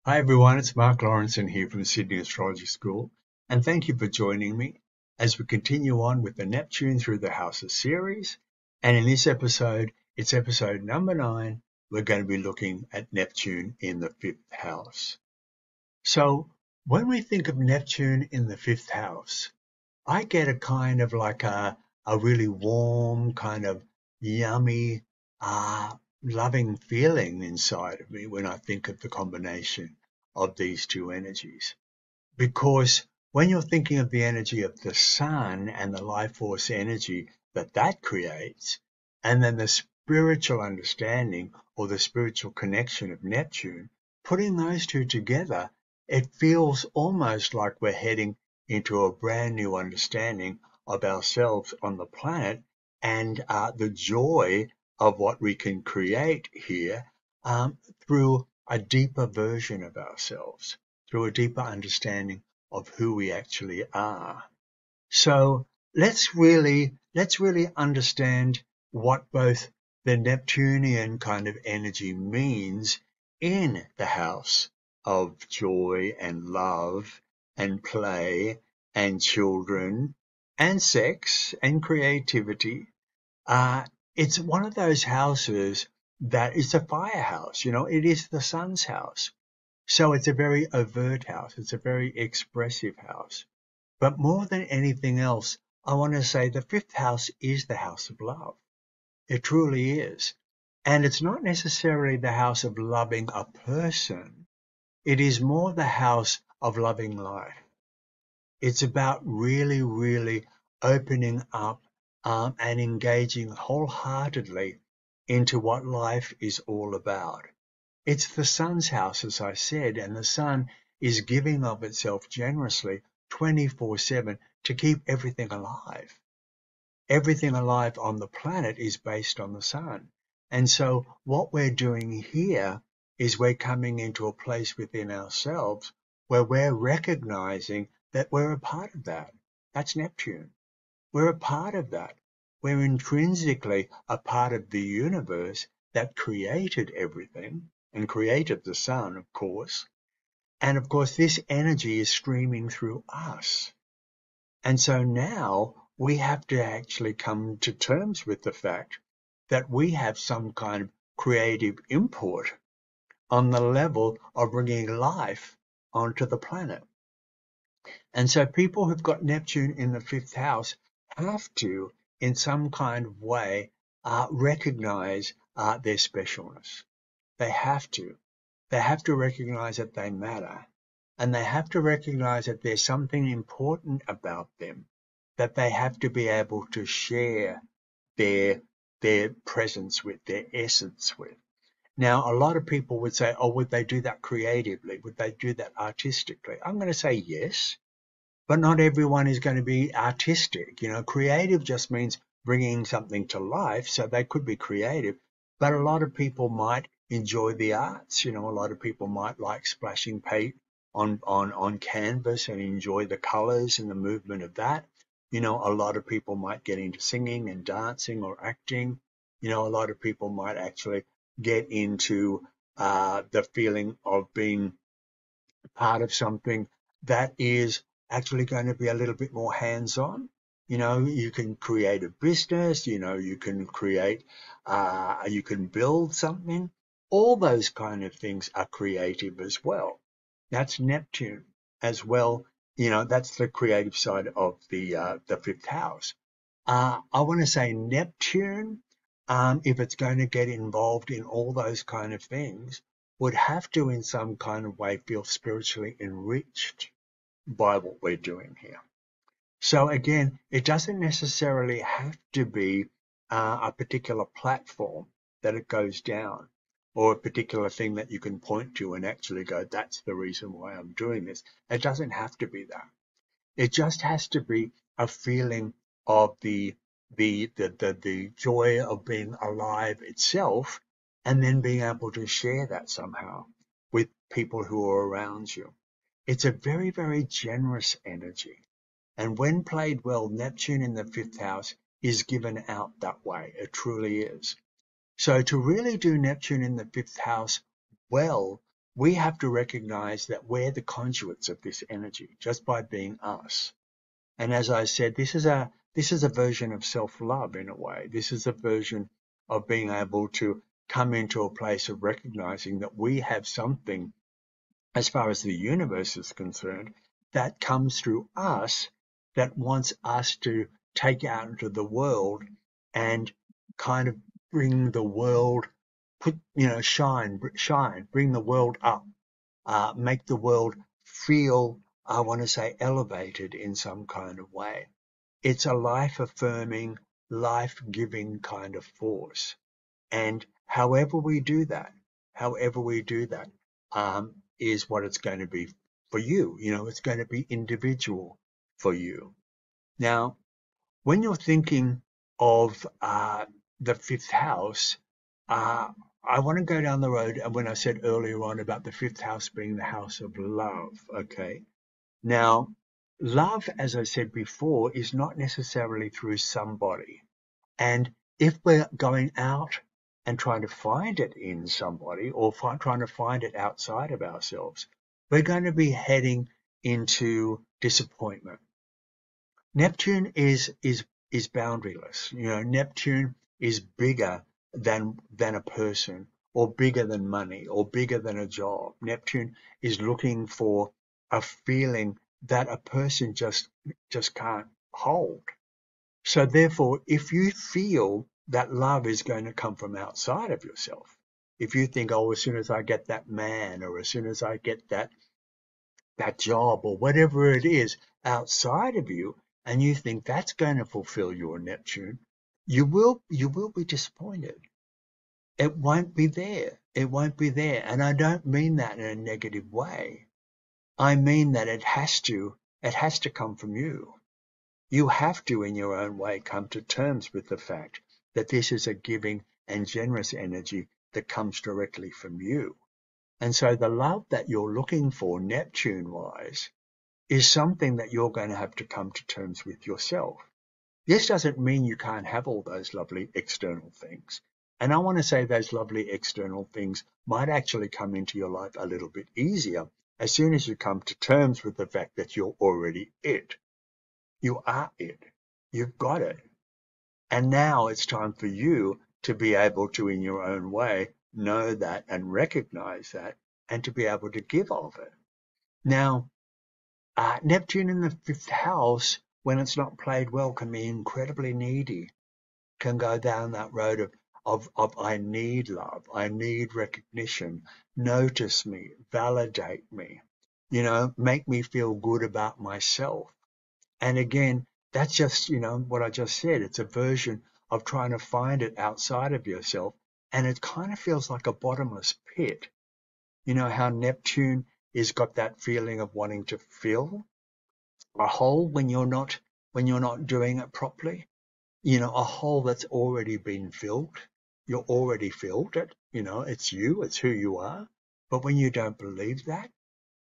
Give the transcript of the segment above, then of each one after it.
Hi everyone, it's Marc Laurenson here from the Sydney Astrology School, and thank you for joining me as we continue on with the Neptune through the Houses series. And in this episode, it's episode number 9, we're going to be looking at Neptune in the 5th house. So when we think of Neptune in the 5th house, I get a kind of like a really warm, kind of yummy, loving feeling inside of me when I think of the combination of these two energies. Because when you're thinking of the energy of the sun and the life force energy that creates, and then the spiritual understanding or the spiritual connection of Neptune, putting those two together, it feels almost like we're heading into a brand new understanding of ourselves on the planet and the joy of what we can create here through a deeper version of ourselves, through a deeper understanding of who we actually are. So let's really understand what both the Neptunian kind of energy means in the house of joy and love and play and children and sex and creativity. It's one of those houses that is a firehouse. It is the sun's house. So it's a very overt house. It's a very expressive house. But more than anything else, I want to say the 5th house is the house of love. It truly is. And it's not necessarily the house of loving a person. It is more the house of loving life. It's about really opening up and engaging wholeheartedly into what life is all about. It's the sun's house, as I said, and the sun is giving of itself generously 24/7 to keep everything alive. Everything alive on the planet is based on the sun. And so what we're doing here is we're coming into a place within ourselves where we're recognizing that we're a part of that. That's Neptune. We're a part of that. We're intrinsically a part of the universe that created everything and created the sun, of course. And of course, this energy is streaming through us. And so now we have to actually come to terms with the fact that we have some kind of creative input on the level of bringing life onto the planet. And so people who've got Neptune in the 5th house have to, in some kind of way, recognize their specialness. They have to. They have to recognize that they matter. And they have to recognize that there's something important about them, that they have to be able to share their presence with, their essence with. Now, a lot of people would say, oh, would they do that creatively? Would they do that artistically? I'm going to say yes, but not everyone is going to be artistic. Creative just means bringing something to life, so they could be creative, but a lot of people might enjoy the arts. A lot of people might like splashing paint on canvas and enjoy the colors and the movement of that. A lot of people might get into singing and dancing or acting. A lot of people might actually get into the feeling of being part of something that is actually going to be a little bit more hands-on. You can create a business, you can create, you can build something. All those kind of things are creative as well. That's Neptune as well. That's the creative side of the 5th house. I want to say Neptune, if it's going to get involved in all those kind of things, would have to in some kind of way feel spiritually enriched by what we're doing here. So again, it doesn't necessarily have to be a particular platform that it goes down, or a particular thing that you can point to and actually go, that's the reason why I'm doing this. It doesn't have to be that. It just has to be a feeling of the joy of being alive itself, and then being able to share that somehow with people who are around you. It's a very generous energy. And when played well, Neptune in the 5th house is given out that way. It truly is. So to really do Neptune in the 5th house well, we have to recognize that we're the conduits of this energy just by being us. And as I said, this is a version of self-love in a way. This is a version of being able to come into a place of recognizing that we have something, as far as the universe is concerned, that comes through us, that wants us to take out into the world and kind of bring the world, shine, bring the world up, make the world feel, I want to say, elevated in some kind of way. It's a life-affirming, life-giving kind of force. And however we do that, is what it's going to be for you. It's going to be individual for you. Now, when you're thinking of the fifth house, I want to go down the road. And when I said earlier on about the fifth house being the house of love, okay? Now, love, as I said before, is not necessarily through somebody. And if we're going out and trying to find it in somebody, or trying to find it outside of ourselves, we're going to be heading into disappointment. Neptune is boundaryless. Neptune is bigger than a person, or bigger than money, or bigger than a job. Neptune is looking for a feeling that a person just can't hold. So therefore, if you feel that love is going to come from outside of yourself, if you think, oh, as soon as I get that man, or as soon as I get that job, or whatever it is outside of you, and you think that's going to fulfill your Neptune, you will be disappointed. It won't be there. It won't be there. And I don't mean that in a negative way. I mean that it has to come from you. You have to, in your own way, come to terms with the fact that this is a giving and generous energy that comes directly from you. And so the love that you're looking for, Neptune-wise, is something that you're going to have to come to terms with yourself. This doesn't mean you can't have all those lovely external things. And I want to say those lovely external things might actually come into your life a little bit easier as soon as you come to terms with the fact that you're already it. You are it. You've got it. And now it's time for you to be able to, in your own way, know that and recognize that, and to be able to give of it. Now, Neptune in the fifth house, when it's not played well, can be incredibly needy, can go down that road of I need love, I need recognition, notice me, validate me, make me feel good about myself. And again, that's just, what I just said. It's a version of trying to find it outside of yourself. And it kind of feels like a bottomless pit. You know how Neptune has got that feeling of wanting to fill a hole when you're not doing it properly? A hole that's already been filled. You're already filled it. It's you, it's who you are. But when you don't believe that,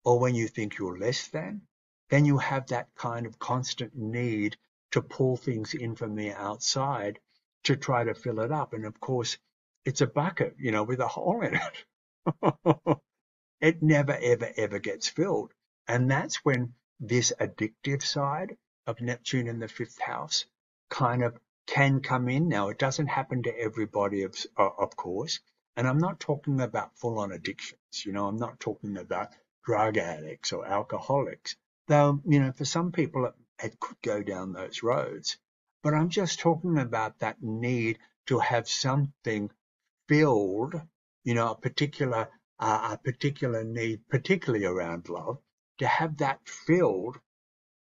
or when you think you're less than, then you have that kind of constant need to pull things in from the outside to try to fill it up. And of course, it's a bucket, with a hole in it. It never, ever, ever gets filled. And that's when this addictive side of Neptune in the fifth house kind of can come in. Now, it doesn't happen to everybody, of course. And I'm not talking about full-on addictions. I'm not talking about drug addicts or alcoholics, though, for some people it could go down those roads. But I'm just talking about that need to have something filled, a particular need, particularly around love, to have that filled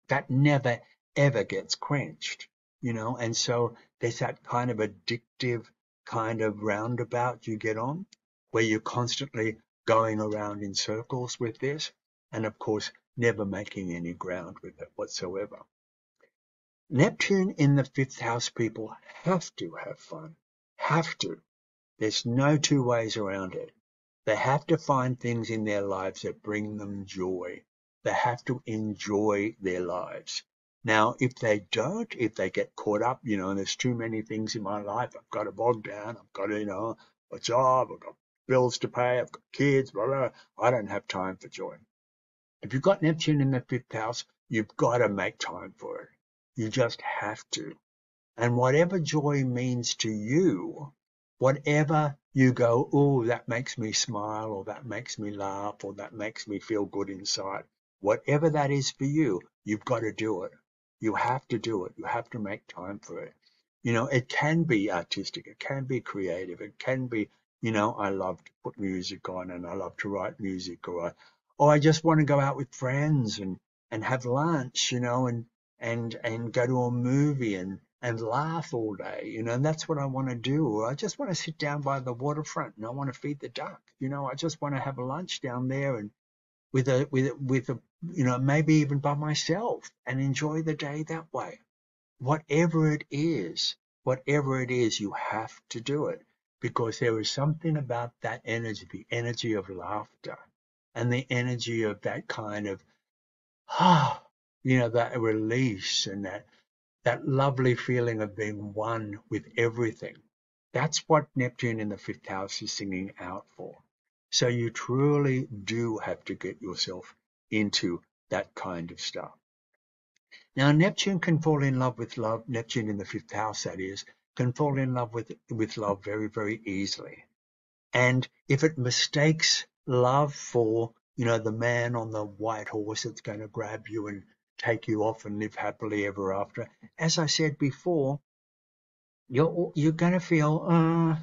that never ever gets quenched, and so there's that kind of addictive kind of roundabout you get on, where you're constantly going around in circles with this, and of course never making any ground with it whatsoever. Neptune in the fifth house people have to have fun. Have to. There's no two ways around it. They have to find things in their lives that bring them joy. They have to enjoy their lives. Now, if they don't, if they get caught up, and there's too many things in my life, I've got to bog down, I've got to, a job, I've got bills to pay, I've got kids, blah, blah. I don't have time for joy. If you've got Neptune in the fifth house, you've got to make time for it. You just have to. And whatever joy means to you, whatever you go, oh, that makes me smile, or that makes me laugh, or that makes me feel good inside, whatever that is for you, you've got to do it. You have to do it. You have to make time for it. It can be artistic. It can be creative. It can be, I love to put music on and I love to write music, or I just want to go out with friends and have lunch, and go to a movie and laugh all day, and that's what I want to do. Or I just want to sit down by the waterfront and I want to feed the duck. I just want to have a lunch down there and with a maybe even by myself and enjoy the day that way. Whatever it is, you have to do it, because there is something about that energy, the energy of laughter and the energy of that kind of, that release and that lovely feeling of being one with everything. That's what Neptune in the fifth house is singing out for. So you truly do have to get yourself into that kind of stuff. Now, Neptune can fall in love with love. Neptune in the fifth house, that is, can fall in love with love very, very easily. And if it mistakes love for, the man on the white horse that's going to grab you and take you off and live happily ever after, as I said before, you're going to feel,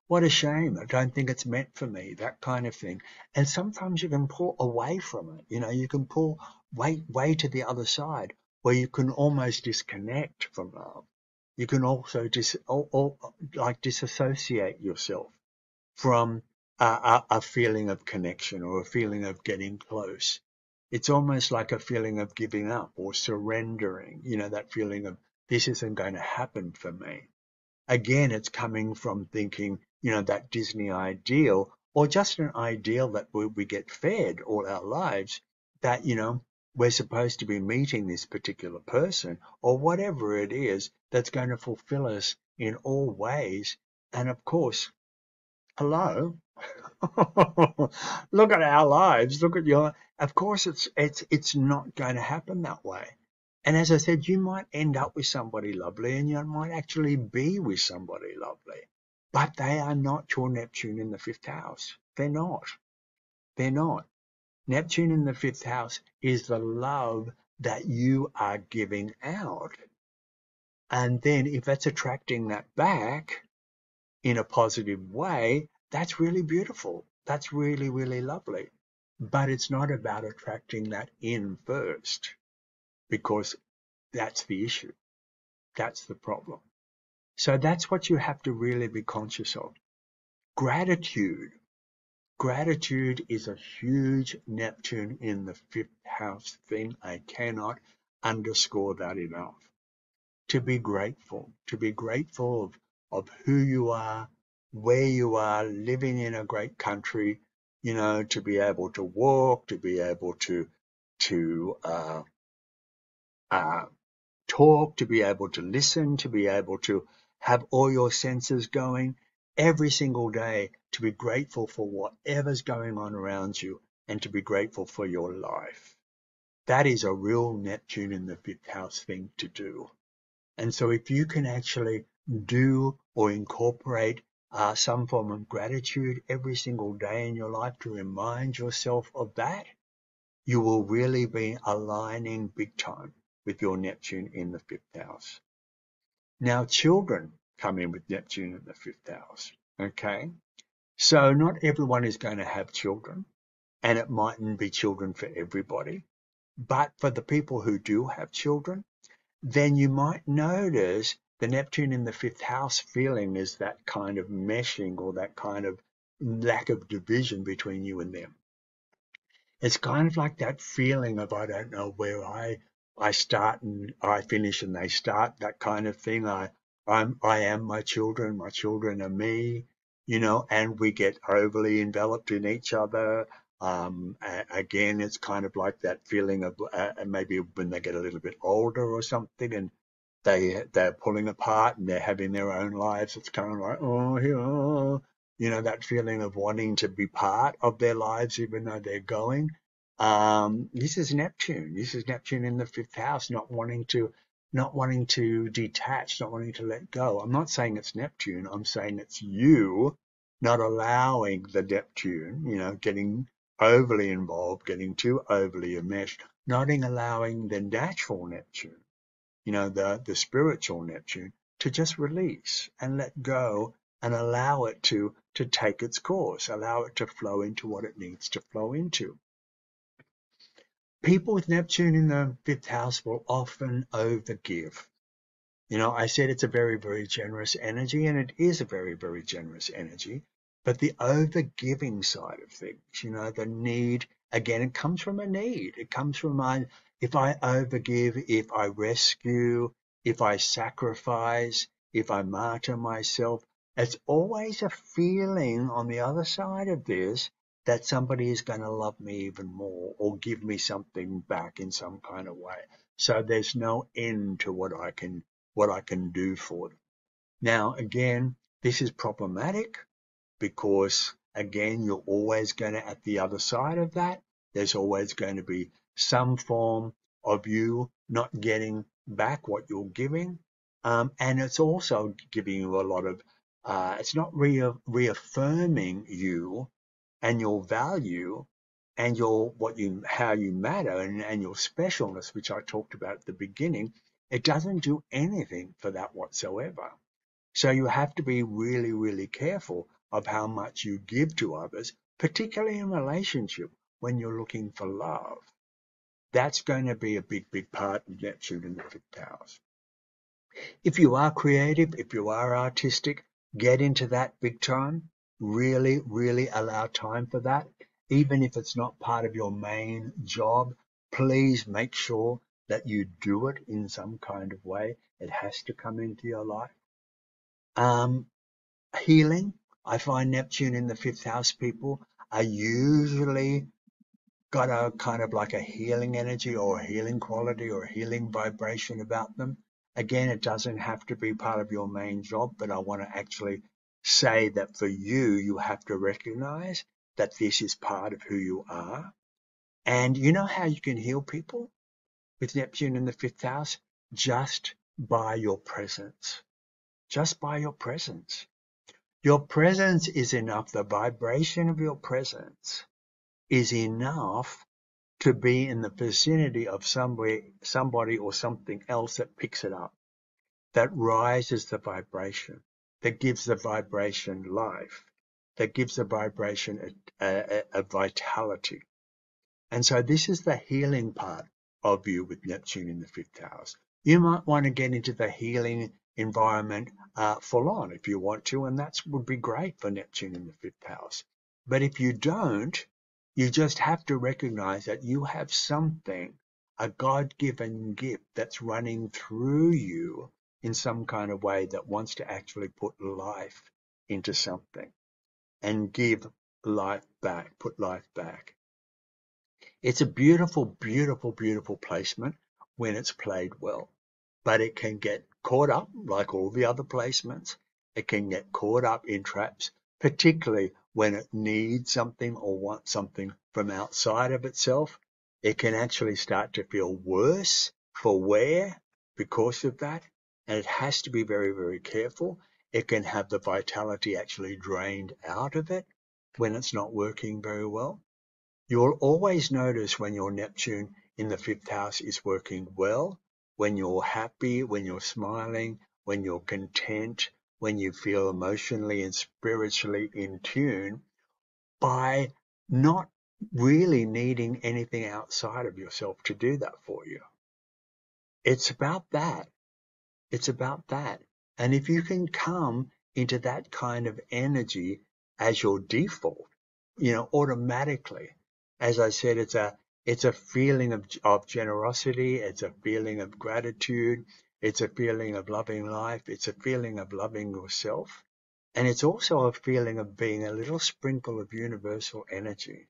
what a shame. I don't think it's meant for me, that kind of thing. And sometimes you can pull away from it. You can pull way to the other side where you can almost disconnect from love. You can also disassociate yourself from a feeling of connection or a feeling of getting close. It's almost like a feeling of giving up or surrendering, that feeling of this isn't going to happen for me. Again, it's coming from thinking, that Disney ideal, or just an ideal that we get fed all our lives, that, we're supposed to be meeting this particular person or whatever it is that's going to fulfill us in all ways. And of course, hello, look at our lives. Look at of course, it's not going to happen that way. And as I said, you might end up with somebody lovely and you might actually be with somebody lovely, but they are not your Neptune in the fifth house. They're not. They're not. Neptune in the fifth house is the love that you are giving out. And then if that's attracting that back in a positive way, that's really beautiful. That's really, really lovely. But it's not about attracting that in first, because that's the issue. That's the problem. So that's what you have to really be conscious of. Gratitude. Gratitude is a huge Neptune in the fifth house thing. I cannot underscore that enough. To be grateful of who you are, where you are, living in a great country, to be able to walk, to be able to talk, to be able to listen, to be able to have all your senses going every single day, to be grateful for whatever's going on around you and to be grateful for your life. That is a real Neptune in the fifth house thing to do. And so if you can actually do or incorporate some form of gratitude every single day in your life to remind yourself of that, you will really be aligning big time with your Neptune in the fifth house. Now, children come in with Neptune in the fifth house, okay? So not everyone is going to have children, and it mightn't be children for everybody. But for the people who do have children, then you might notice the Neptune in the fifth house feeling is that kind of meshing or that kind of lack of division between you and them. It's kind of like that feeling of, I don't know, where I start and I finish and they start, that kind of thing. I am my children are me, and we get overly enveloped in each other. Again, it's kind of like that feeling of maybe when they get a little bit older or something and they're pulling apart and they're having their own lives. It's kind of like, that feeling of wanting to be part of their lives, even though they're going. This is Neptune. This is Neptune in the fifth house, not wanting to detach, not wanting to let go. I'm not saying it's Neptune. I'm saying it's you not allowing the Neptune, getting overly involved, getting too overly enmeshed, not allowing the natural Neptune, the spiritual Neptune, to just release and let go and allow it to take its course, allow it to flow into what it needs to flow into. People with Neptune in the fifth house will often overgive. I said it's a very, very generous energy, and it is a very, very generous energy. But the overgiving side of things, the need, again, it comes from a need. It comes from if I overgive, if I rescue, if I sacrifice, if I martyr myself, it's always a feeling on the other side of this that somebody is going to love me even more or give me something back in some kind of way. So there's no end to what I can do for them. Now, again, this is problematic because, again, you're always going to, at the other side of that, there's always going to be some form of you not getting back what you're giving. And it's also giving you a lot of, it's not reaffirming you and your value and how you matter and your specialness, which I talked about at the beginning. It doesn't do anything for that whatsoever. So you have to be really, really careful of how much you give to others, particularly in relationship when you're looking for love. That's going to be a big, big part of Neptune in the fifth house. If you are creative, if you are artistic, get into that big time. Really, really allow time for that. Even if it's not part of your main job, please make sure that you do it in some kind of way. It has to come into your life. Healing. I find Neptune in the fifth house people are usually got a kind of like a healing energy or a healing quality or a healing vibration about them. Again, it doesn't have to be part of your main job, but I want to actually say that for you, you have to recognize that this is part of who you are. And you know how you can heal people with Neptune in the fifth house? Just by your presence. Just by your presence. Your presence is enough. The vibration of your presence is enough to be in the vicinity of somebody or something else that picks it up, that rises the vibration, that gives the vibration life, that gives the vibration a vitality. And so this is the healing part of you with Neptune in the fifth house. You might want to get into the healing environment full on if you want to, and that would be great for Neptune in the fifth house. But if you don't, you just have to recognize that you have something, a God-given gift that's running through you in some kind of way that wants to actually put life into something and give life back, put life back. It's a beautiful, beautiful, beautiful placement when it's played well, but it can get caught up like all the other placements. It can get caught up in traps, particularly when it needs something or wants something from outside of itself. It can actually start to feel worse for wear because of that, and it has to be very, very careful. It can have the vitality actually drained out of it when it's not working very well. You'll always notice when your Neptune in the fifth house is working well, when you're happy, when you're smiling, when you're content, when you feel emotionally and spiritually in tune, by not really needing anything outside of yourself to do that for you. It's about that. It's about that. And if you can come into that kind of energy as your default, automatically, as I said, it's a feeling of generosity. It's a feeling of gratitude. It's a feeling of loving life. It's a feeling of loving yourself. And it's also a feeling of being a little sprinkle of universal energy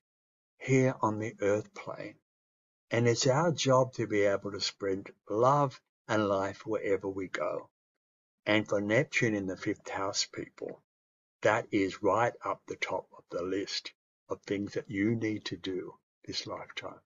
here on the earth plane. And it's our job to be able to spread love and life wherever we go. And for Neptune in the fifth house people, that is right up the top of the list of things that you need to do this lifetime.